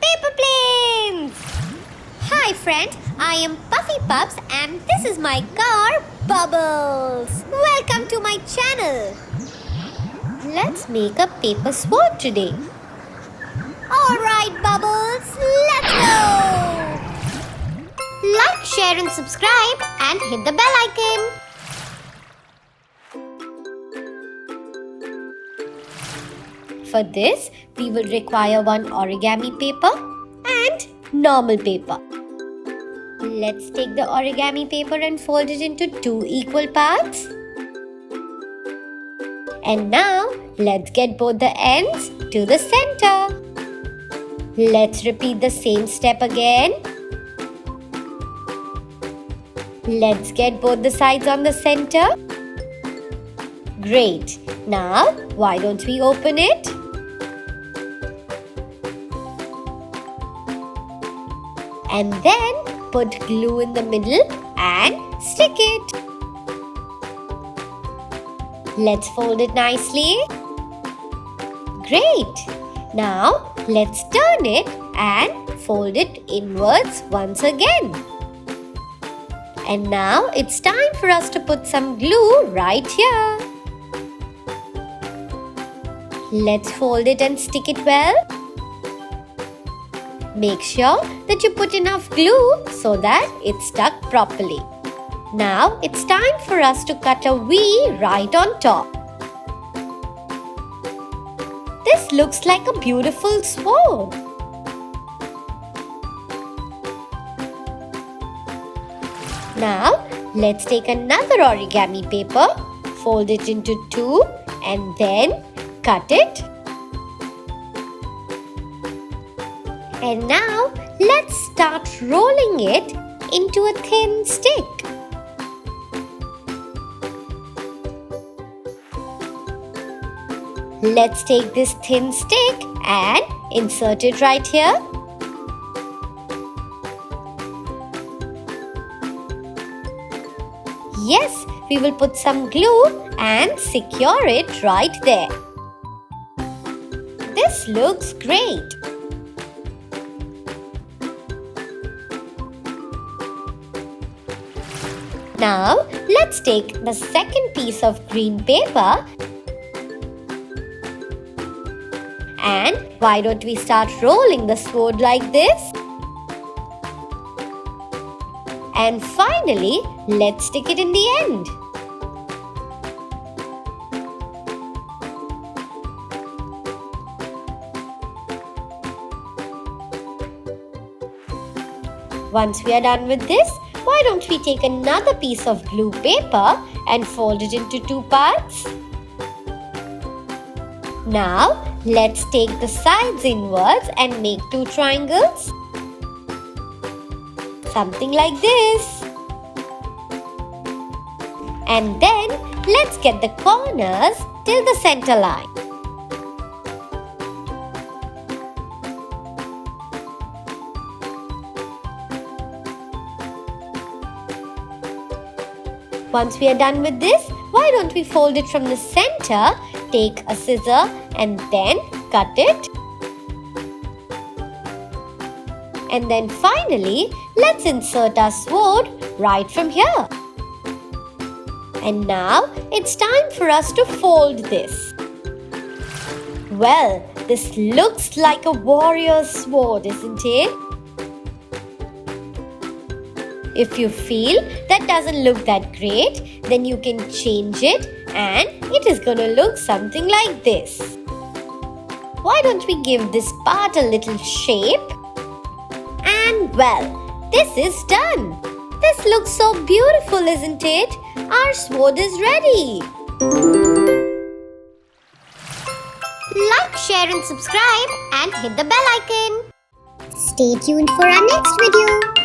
paper planes! Hi friend, I am Puffy Pups and this is my car Bubbles. Welcome to my channel. Let's make a paper sword today. Alright Bubbles, let's go! Like, share and subscribe and hit the bell icon. For this, we will require one origami paper and normal paper. Let's take the origami paper and fold it into 2 equal parts. And now, let's get both the ends to the center. Let's repeat the same step again. Let's get both the sides on the center. Great. Now, why don't we open it? And then put glue in the middle and stick it. Let's fold it nicely. Great! Now let's turn it and fold it inwards once again. And now it's time for us to put some glue right here. Let's fold it and stick it well. Make sure that you put enough glue so that it's stuck properly. Now it's time for us to cut a V right on top. This looks like a beautiful sword. Now let's take another origami paper, fold it into 2 and then cut it. And now, let's start rolling it into a thin stick. Let's take this thin stick and insert it right here. Yes, we will put some glue and secure it right there. This looks great. Now, let's take the second piece of green paper and why don't we start rolling the sword like this? And finally, let's stick it in the end. Once we are done with this, why don't we take another piece of blue paper and fold it into 2 parts? Now, let's take the sides inwards and make 2 triangles. Something like this. And then, let's get the corners till the center line. Once we are done with this, why don't we fold it from the center, take a scissor and then cut it. And then finally, let's insert our sword right from here. And now, it's time for us to fold this. Well, this looks like a warrior's sword, isn't it? If you feel that doesn't look that great, then you can change it and it is going to look something like this. Why don't we give this part a little shape? And well, this is done. This looks so beautiful, isn't it? Our sword is ready. Like, share and subscribe and hit the bell icon. Stay tuned for our next video.